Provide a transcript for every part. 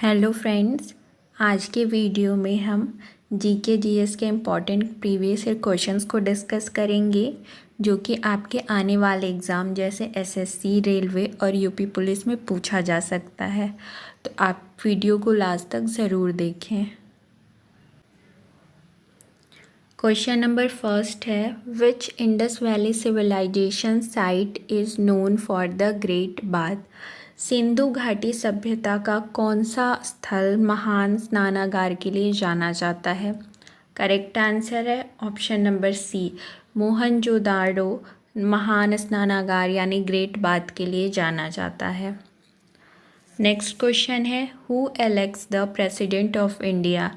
Hello friends, आज के video में हम जीके जीएस के इम्पॉर्टेंट प्रीवियस ईयर क्वेश्चंस को डिस्कस करेंगे जो कि आपके आने वाले एग्ज़ाम जैसे एसएससी, रेलवे और यूपी पुलिस में पूछा जा सकता है। तो आप वीडियो को लास्ट तक ज़रूर देखें। क्वेश्चन नंबर फर्स्ट है, which Indus valley civilisation site is known for the great bath. Sindhu घाटी सभ्यता का कौन सा स्थल महान स्नानागार के लिए जाना जाता है? करेक्ट आंसर है ऑप्शन नंबर सी, मोहनजोदाड़ो महान स्नानागार यानी ग्रेट बाथ के लिए जाना जाता है। नेक्स्ट क्वेश्चन है, who elects the president of India.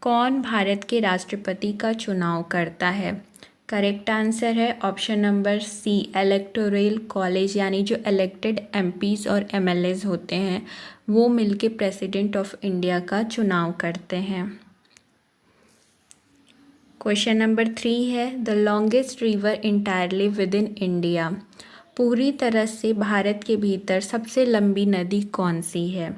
कौन भारत के राष्ट्रपति का चुनाव करता है? करेक्ट आंसर है option number C, electoral college यानी जो इलेक्टेड एमपीज और एमएलएज होते हैं वो मिलके प्रेसिडेंट ऑफ इंडिया का चुनाव करते हैं। क्वेश्चन नंबर 3 है, the longest river entirely with in India. पूरी तरह से भारत के भीतर सबसे लंबी नदी कौन सी है?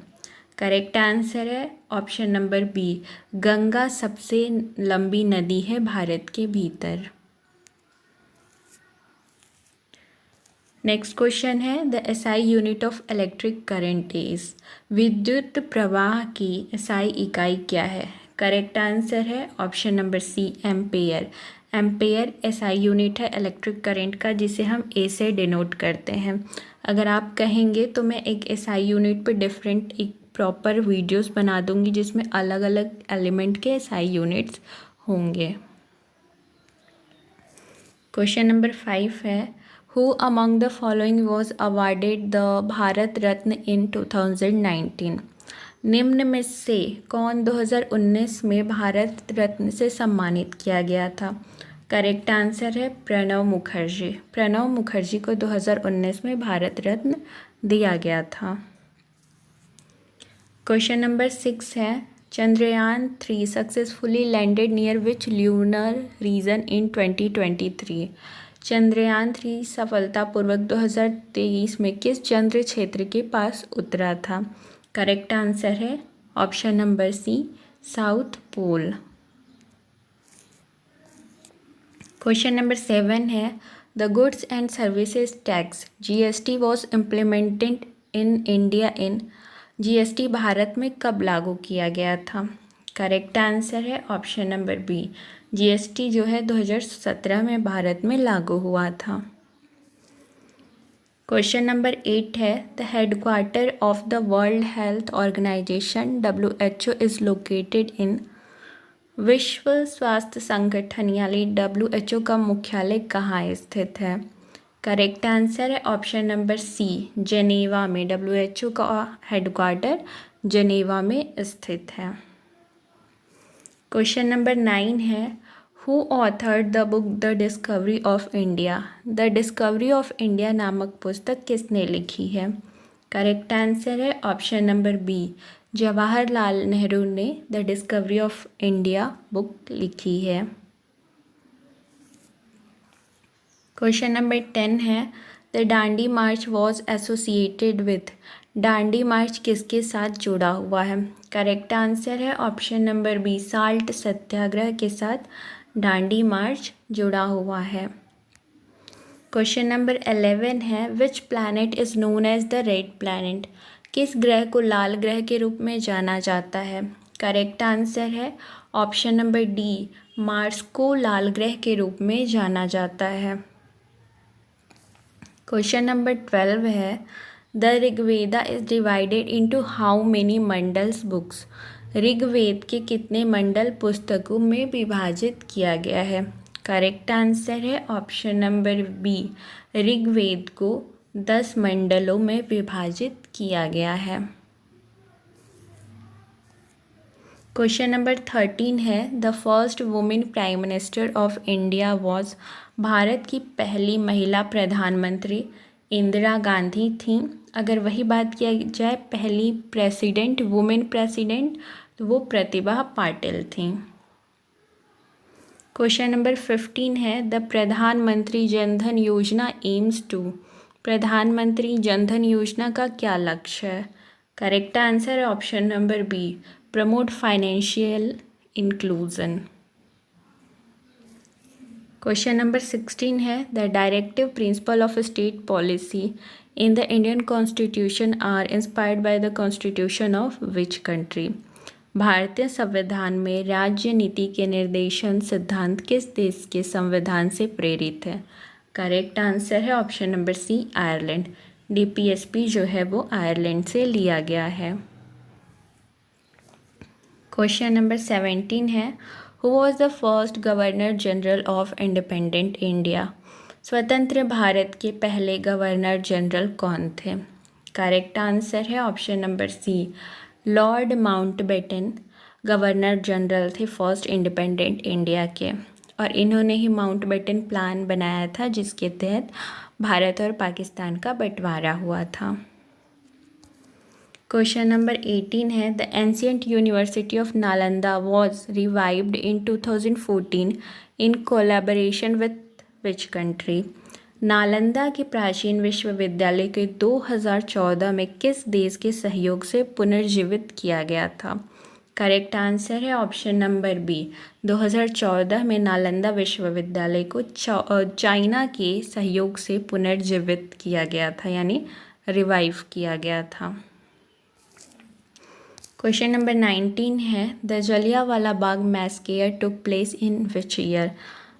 करेक्ट आंसर है ऑप्शन नंबर बी, गंगा सबसे लंबी नदी है भारत के भीतर। नेक्स्ट क्वेश्चन है, the SI unit of electric current is. विद्युत प्रवाह की एसआई इकाई क्या है? करेक्ट आंसर है option number C, ampere. Ampere SI unit है इलेक्ट्रिक करंट का जिसे हम ए से डिनोट करते हैं। अगर आप कहेंगे तो मैं एक एसआई यूनिट पे डिफरेंट एक प्रॉपर वीडियोस बना दूंगी जिसमें अलग अलग एलिमेंट के एसआई यूनिट्स होंगे। क्वेश्चन नंबर 5 है, who among the following was awarded the Bharat Ratna in 2019। निम्न में से कौन 2019 में भारत रत्न से सम्मानित किया गया था? करेक्ट आंसर है प्रणब मुखर्जी। प्रणब मुखर्जी को 2019 में भारत रत्न दिया गया था। क्वेश्चन नंबर 6 है, चंद्रयान 3 सक्सेसफुली लैंडेड नियर विच ल्यूनर रीजन इन 2023। चंद्रयान 3 सफलतापूर्वक 2023 में किस चंद्र क्षेत्र के पास उतरा था? करेक्ट आंसर है option number C, south pole. Question number 7 है, the goods and services tax GST was implemented in India in. GST Bharat में कब लागू किया गया था? करेक्ट आंसर है ऑप्शन नंबर बी, जीएसटी जो है 2017 में भारत में लागू हुआ था। क्वेश्चन नंबर 8 है, the headquarters of the World Health Organization WHO is located in. विश्व स्वास्थ्य संगठन यानी WHO का मुख्यालय कहाँ स्थित है? करेक्ट आंसर है ऑप्शन नंबर सी, जेनेवा में। WHO का हेडक्वार्टर जेनेवा में स्थित है। क्वेश्चन नंबर 9 है, who authored the book the discovery of India. The discovery of India नामक पुस्तक किसने लिखी है? करेक्ट आंसर है option number B, Jawaharlal Nehru ने the discovery of India book लिखी है। क्वेश्चन नंबर 10 है, the Dandi march was associated with. Dandi march किसके साथ जुड़ा हुआ है? करेक्ट आंसर है ऑप्शन नंबर बी, साल्ट सत्याग्रह के साथ डांडी मार्च जुड़ा हुआ है। क्वेश्चन नंबर 11 है, which planet is known as the red planet. किस ग्रह को लाल ग्रह के रूप में जाना जाता है? करेक्ट आंसर है ऑप्शन नंबर डी, मार्स को लाल ग्रह के रूप में जाना जाता है। क्वेश्चन नंबर 12 है, the Rigveda is divided into how many mandals books. Rigveda के कितने मंडल पुस्तकों में विभाजित किया गया है? करेक्ट आंसर है ऑप्शन नंबर बी, ऋग्वेद को 10 मंडलों में विभाजित किया गया है। क्वेश्चन नंबर 13 है, the first women prime minister of India was. Bharat की पहली महिला प्रधानमंत्री इंदिरा गांधी थी। अगर वही बात किया जाए पहली प्रेसिडेंट, वुमेन प्रेसिडेंट, तो वो प्रतिभा पाटिल थी। क्वेश्चन नंबर 15 है, द प्रधानमंत्री जनधन योजना एम्स टू। प्रधानमंत्री जनधन योजना का क्या लक्ष्य है? करेक्ट आंसर है option number B, promote financial inclusion. Question number 16 है, the directive principle of state policy in the Indian constitution are inspired by the constitution of which country. भारतीय संविधान में राज्य नीति के निर्देशन सिद्धांत किस देश के संविधान से प्रेरित है। करेक्ट आंसर है option number C, Ireland. DPSP जो है वो आयरलैंड से लिया गया है। क्वेश्चन नंबर 17 है, who was the first governor general of independent India. स्वतंत्र भारत के पहले गवर्नर जनरल कौन थे। करेक्ट आंसर है option number C, Lord Mountbatten governor general थे फर्स्ट इंडिपेंडेंट इंडिया के, और इन्होंने ही माउंटबेटन प्लान बनाया था जिसके तहत भारत और पाकिस्तान का बंटवारा हुआ था। क्वेश्चन नंबर 18 है, the ancient university of Nalanda was revived in 2014 in collaboration with which country. Nalanda के प्राचीन विश्वविद्यालय के 2014 में किस देश के सहयोग से पुनर्जीवित किया गया था। करेक्ट आंसर है ऑप्शन नंबर बी, 2014 में नालंदा विश्वविद्यालय को चाइना के सहयोग से पुनर्जीवित किया गया था, यानी रिवाइव किया गया था। क्वेश्चन नंबर 19 है, the Jallianwala Bagh massacre took place in which year.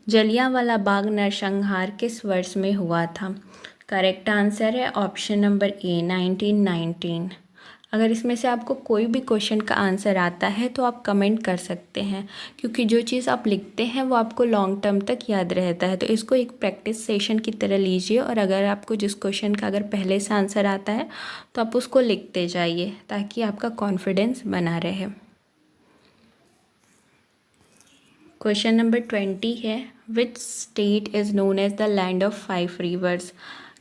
Jallianwala Bagh नरसंहार किस वर्ष में हुआ था। करेक्ट आंसर है ऑप्शन नंबर ए, 1919। अगर इसमें से आपको कोई भी क्वेश्चन का आंसर आता है तो आप कमेंट कर सकते हैं, क्योंकि जो चीज़ आप लिखते हैं वो आपको लॉन्ग टर्म तक याद रहता है। तो इसको एक प्रैक्टिस सेशन की तरह लीजिए, और अगर आपको जिस क्वेश्चन का अगर पहले से आंसर आता है तो आप उसको लिखते जाइए ताकि आपका कॉन्फिडेंस बना रहे। क्वेश्चन नंबर 20 है, which state is known as the land of 5 rivers.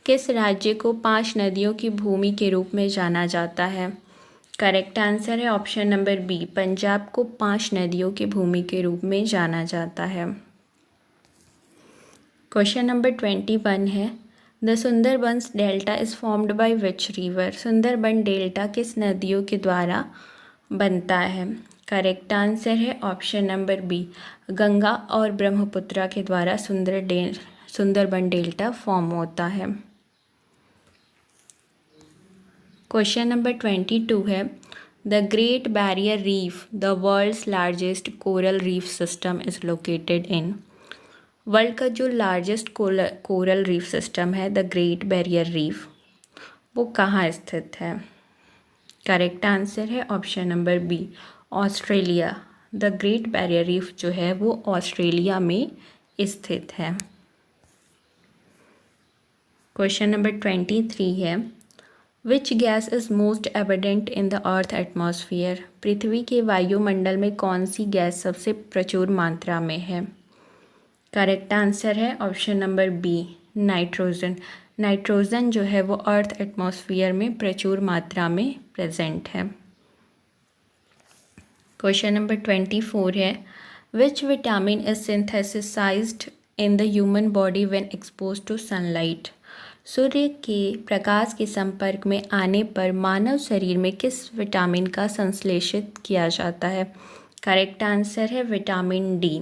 किस राज्य को 5 नदियों की भूमि के रूप में जाना जाता है। करेक्ट आंसर है ऑप्शन नंबर बी, पंजाब को 5 नदियों की भूमि के रूप में जाना जाता है। क्वेश्चन नंबर 21 है, the Sundarbans delta is formed by which river. Sundarban delta किस नदियों के द्वारा बनता है। करेक्ट आंसर है ऑप्शन नंबर बी, गंगा और ब्रह्मपुत्रा के द्वारा सुंदरबन डेल्टा फॉर्म होता है। क्वेश्चन नंबर 22 है, the Great Barrier Reef the world's largest coral reef system is located in. World का जो लार्जेस्ट कोरल रीफ सिस्टम है, द ग्रेट बैरियर रीफ, वो कहाँ स्थित है। करेक्ट आंसर है option number B, Australia. The Great Barrier Reef जो है वो ऑस्ट्रेलिया में स्थित है। क्वेश्चन नंबर 23 है, which gas is most evident in the earth atmosphere. पृथ्वी के वायुमंडल में कौन सी गैस सबसे प्रचुर मात्रा में है। करेक्ट आंसर है option number B, nitrogen. Nitrogen जो है वो अर्थ एटमॉस्फेयर में प्रचुर मात्रा में प्रेजेंट है। क्वेश्चन नंबर 24 है, which vitamin is synthesised in the human body when exposed to sunlight. सूर्य के प्रकाश के संपर्क में आने पर मानव शरीर में किस विटामिन का संश्लेषित किया जाता है। करेक्ट आंसर है विटामिन डी।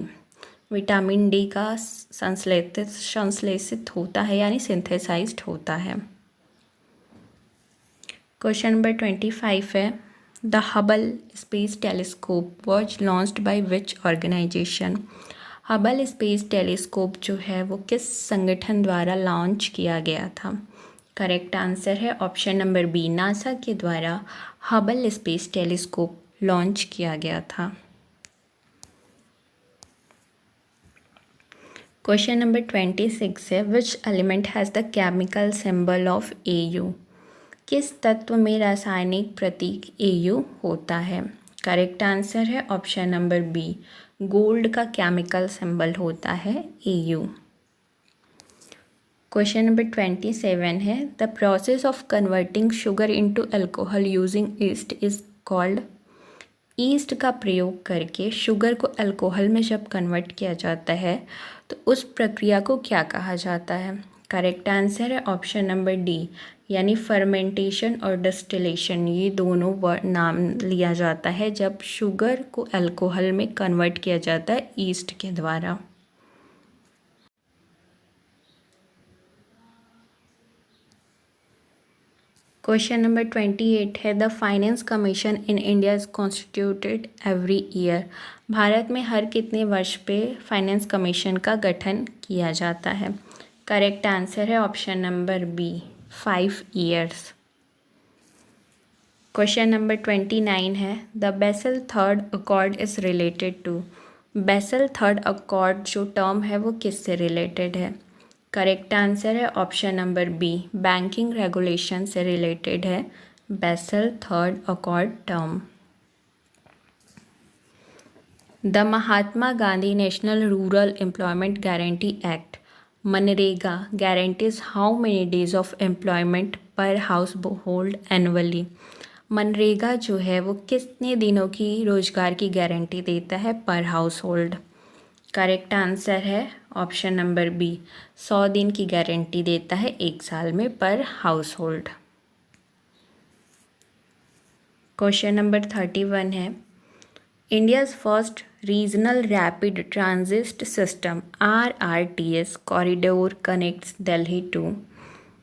विटामिन डी का संश्लेषित होता है, यानी सिंथेसाइज्ड होता है। क्वेश्चन नंबर 25 है, the Hubble space telescope was launched by which organisation. Hubble space telescope जो है वो किस संगठन द्वारा लॉन्च किया गया था। करेक्ट आंसर है ऑप्शन नंबर बी, नासा के द्वारा हबल स्पेस टेलीस्कोप लॉन्च किया गया था। क्वेश्चन नंबर 26 है, which element has the chemical symbol of Au। किस तत्व में रासायनिक प्रतीक Au होता है। करेक्ट आंसर है ऑप्शन नंबर बी, गोल्ड का केमिकल सिंबल होता है Au। क्वेश्चन नंबर 27 है, the process of converting sugar into alcohol using east is called. East का प्रयोग करके शुगर को अल्कोहल में जब कन्वर्ट किया जाता है तो उस प्रक्रिया को क्या कहा जाता है। करेक्ट आंसर है ऑप्शन नंबर डी, यानी फर्मेंटेशन और डिस्टिलेशन, ये दोनों नाम लिया जाता है जब शुगर को अल्कोहल में कन्वर्ट किया जाता है ईस्ट के द्वारा। क्वेश्चन नंबर 28 है, the finance commission in India is constituted every year. Bharat में हर कितने वर्ष पे फाइनेंस कमीशन का गठन किया जाता है? करेक्ट आंसर है option number B, 5 years. Question number 29 है, the Basel third accord is related to. Basel third accord जो टर्म है वो किससे रिलेटेड है? करेक्ट आंसर है option number B, banking regulation से रिलेटेड है Basel third accord term. The Mahatma Gandhi national rural employment guarantee act मनरेगा guarantees how many days of employment per household annually. मनरेगा जो है वो कितने दिनों की रोजगार की गारंटी देता है पर हाउस होल्ड? करेक्ट आंसर है ऑप्शन नंबर बी, 100 दिन की गारंटी देता है 1 साल में पर हाउस होल्ड। क्वेश्चन नंबर 31 है, India's first regional rapid transit system RRTS corridor connects Delhi to.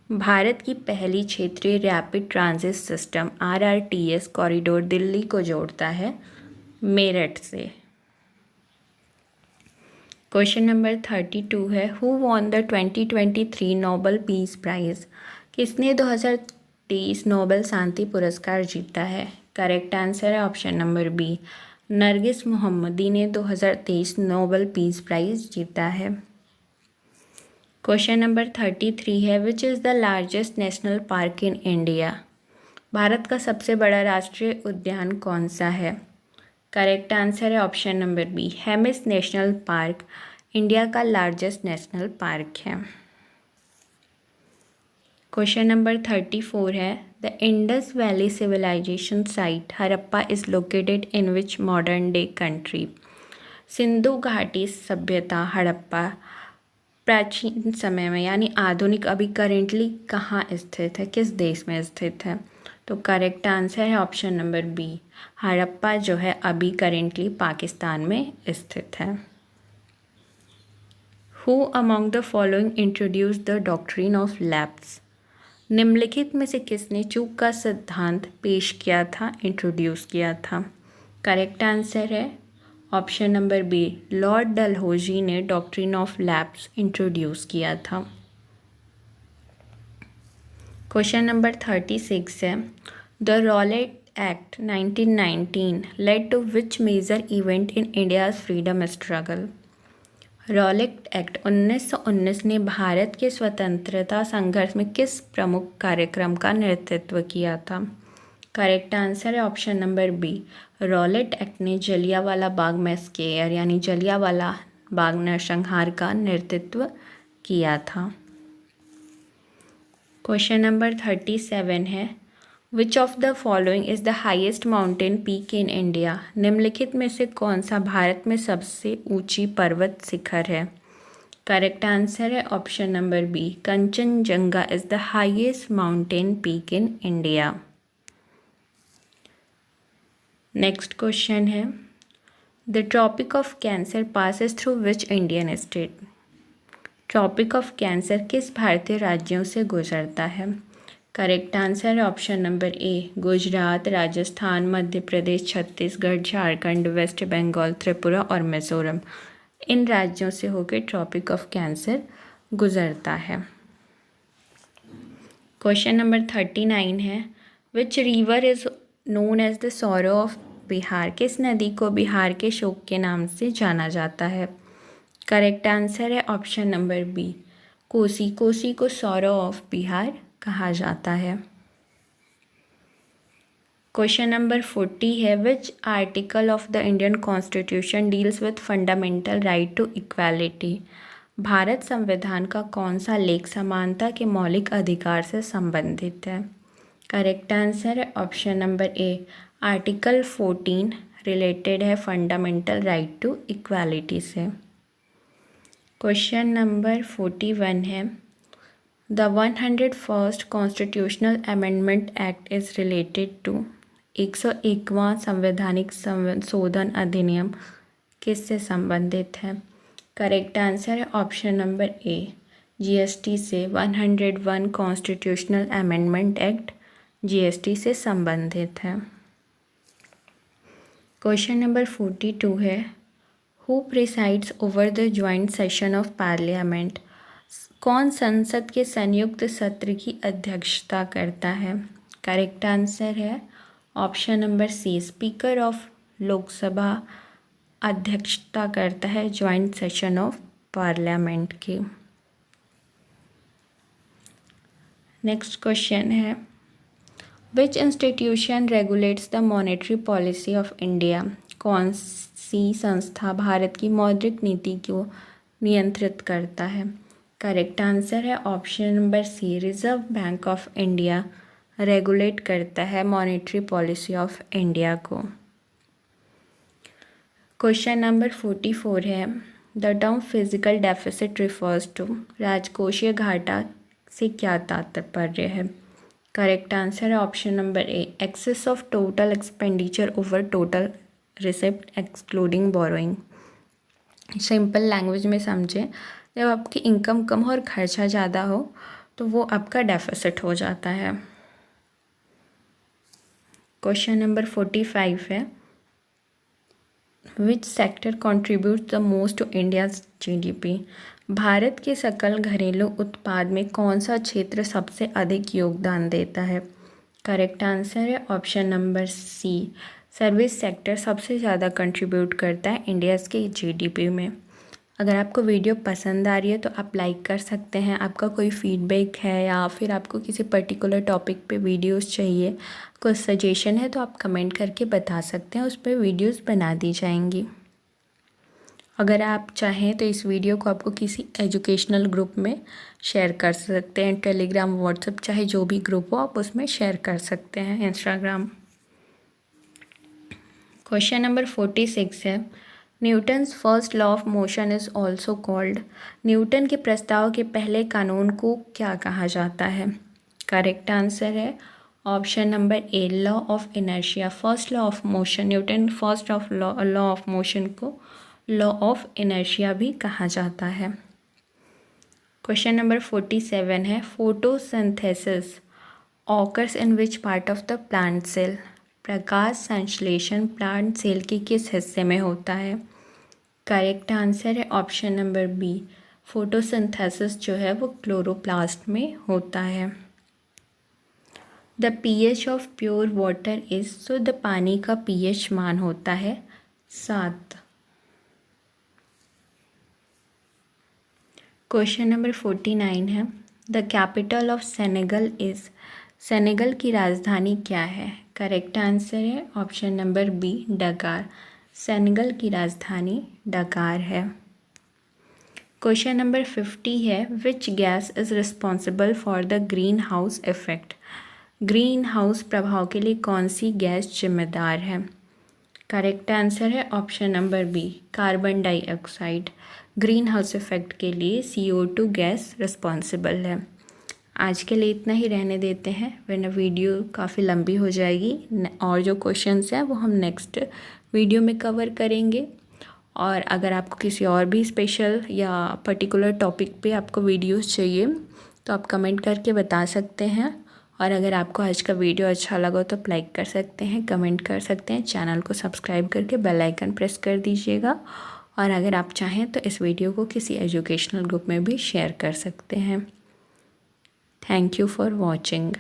Bharat की पहली क्षेत्रीय rapid transit system RRTS corridor Delhi को जोड़ता है मेरठ से। क्वेश्चन नंबर 32 है, who won the 2023 Nobel peace prize. किसने 2023 नोबेल शांति पुरस्कार जीता है? करेक्ट आंसर है option number B, Narges Mohammadi ने 2023 नोबेल पीस प्राइज़ जीता है। क्वेश्चन नंबर 33 है, which is the largest national park in India. Bharat का सबसे बड़ा राष्ट्रीय उद्यान कौन सा है? करेक्ट आंसर है option number B, Hemis national park India का लार्जेस्ट नेशनल पार्क है। क्वेश्चन नंबर 34 है, the Indus valley civilisation site Harappa is located in which modern day country. Sindhu घाटी सभ्यता हड़प्पा प्राचीन समय में यानी आधुनिक अभी करेंटली कहाँ स्थित है, किस देश में स्थित है? तो करेक्ट आंसर है ऑप्शन नंबर बी, हड़प्पा जो है अभी करेंटली पाकिस्तान में स्थित है। Who among the following introduce the doctrine of lapse. निम्नलिखित में से किसने चूक का सिद्धांत पेश किया था, इंट्रोड्यूस किया था? करेक्ट आंसर है option number B, Lord Dalhousie ने डॉक्ट्रिन ऑफ लैप्स इंट्रोड्यूस किया था। क्वेश्चन नंबर 36 है, the Rowlatt act 1919 led to which major event in India's freedom struggle. Rowlatt act 1919 ने भारत के स्वतंत्रता संघर्ष में किस प्रमुख कार्यक्रम का नेतृत्व किया था? करेक्ट आंसर है option number B, Rowlatt act ने जलियांवाला बाग मैसेकर यानी जलियांवाला बाग नरसंहार का नेतृत्व किया था। क्वेश्चन नंबर 37 है, which of the following is the highest mountain peak in India. निम्नलिखित में से कौन सा भारत में सबसे ऊंची पर्वत शिखर है? करेक्ट आंसर है option number B, Kanchenjunga is the highest mountain peak in India. Next question है, the tropic of cancer passes through which Indian state. Tropic of cancer किस भारतीय राज्यों से गुजरता है? करेक्ट आंसर है option number A, Gujarat, Rajasthan, Madhya Pradesh, Chhattisgarh, Jharkhand, West Bengal, Tripura और मिजोरम। इन राज्यों से होकर ट्रॉपिक ऑफ कैंसर गुजरता है। क्वेश्चन नंबर 39 है, which river is known as the sorrow of Bihar. किस नदी को बिहार के शोक के नाम से जाना जाता है? करेक्ट आंसर है option number B, Kosi. Kosi को सॉरो ऑफ बिहार कहा जाता है। क्वेश्चन नंबर 40 है, which article of the Indian constitution deals with fundamental right to equality. Bharat संविधान का कौन सा लेख समानता के मौलिक अधिकार से संबंधित है? करेक्ट आंसर है option number A, article 14 related है फंडामेंटल राइट टू इक्वालिटी से। क्वेश्चन नंबर 41 है, the 101st constitutional amendment act is related to 101वां संवैधानिक संशोधन अधिनियम किससे संबंधित है? करेक्ट आंसर है ऑप्शन नंबर ए, जीएसटी से। 101 कॉन्स्टिट्यूशनल अमेंडमेंट एक्ट जीएसटी से संबंधित है। क्वेश्चन नंबर 42 है, who presides over the joint session of parliament? कौन संसद के संयुक्त सत्र की अध्यक्षता करता है? करेक्ट आंसर है option number C, speaker of Lok Sabha अध्यक्षता करता है ज्वाइंट सेशन ऑफ पार्लियामेंट की। नेक्स्ट क्वेश्चन है, which institution regulates the monetary policy of India? कौन सी संस्था भारत की मौद्रिक नीति को नियंत्रित करता है? करेक्ट आंसर है option number C, reserve bank of India regulate करता है मॉनेटरी पॉलिसी ऑफ इंडिया को। क्वेश्चन नंबर 44 है, the term physical deficit refers to? राजकोषीय घाटा से क्या तात्पर्य है? करेक्ट आंसर है option number A, excess of total expenditure over total receipt excluding borrowing. Simple language में समझें, जब आपकी इनकम कम हो और खर्चा ज़्यादा हो तो वो आपका डेफिसिट हो जाता है। क्वेश्चन नंबर 45 है, which sector contribute the most to India's GDP? Bharat के सकल घरेलू उत्पाद में कौन सा क्षेत्र सबसे अधिक योगदान देता है? करेक्ट आंसर है option number C, service sector सबसे ज़्यादा कंट्रीब्यूट करता है इंडियाज़ के जीडीपी में। अगर आपको वीडियो पसंद आ रही है तो आप लाइक कर सकते हैं। आपका कोई फीडबैक है या फिर आपको किसी पर्टिकुलर टॉपिक पे वीडियोस चाहिए, कोई सजेशन है, तो आप कमेंट करके बता सकते हैं, उस पर वीडियोस बना दी जाएंगी। अगर आप चाहें तो इस वीडियो को आपको किसी एजुकेशनल ग्रुप में शेयर कर सकते हैं, टेलीग्राम, व्हाट्सएप, चाहे जो भी ग्रुप हो आप उसमें शेयर कर सकते हैं, इंस्टाग्राम। क्वेश्चन नंबर 46 है, Newton's first law of motion is also called? Newton के प्रस्ताव के पहले कानून को क्या कहा जाता है? करेक्ट आंसर है option number A, law of inertia. First law of motion, Newton first of law of motion को लॉ ऑफ इनर्शिया भी कहा जाता है। क्वेश्चन नंबर 47 है, photosynthesis occurs in which part of the plant cell? प्रकाश संश्लेषण plant cell के किस हिस्से में होता है? करेक्ट आंसर है ऑप्शन नंबर बी, फोटोसिंथेसिस जो है वो क्लोरोप्लास्ट में होता है। The pH of pure water is? So the पानी का pH मान होता है 7। क्वेश्चन नंबर 49 है, the capital of Senegal is? Senegal की राजधानी क्या है? करेक्ट आंसर है option number B, Dakar. Senegal की राजधानी डकार है। क्वेश्चन नंबर 50 है, which gas is responsible for the green house effect? Green house प्रभाव के लिए कौन सी गैस जिम्मेदार है? करेक्ट आंसर है option number B, carbon dioxide. Green house effect के लिए CO2 गैस रिस्पॉन्सिबल है। आज के लिए इतना ही रहने देते हैं, वरना वीडियो काफ़ी लंबी हो जाएगी और जो क्वेश्चंस हैं वो हम नेक्स्ट वीडियो में कवर करेंगे। और अगर आपको किसी और भी स्पेशल या पर्टिकुलर टॉपिक पे आपको वीडियोस चाहिए तो आप कमेंट करके बता सकते हैं। और अगर आपको आज का वीडियो अच्छा लगा तो लाइक कर सकते हैं, कमेंट कर सकते हैं, चैनल को सब्सक्राइब करके बेल आइकन प्रेस कर दीजिएगा। और अगर आप चाहें तो इस वीडियो को किसी एजुकेशनल ग्रुप में भी शेयर कर सकते हैं। Thank you for watching.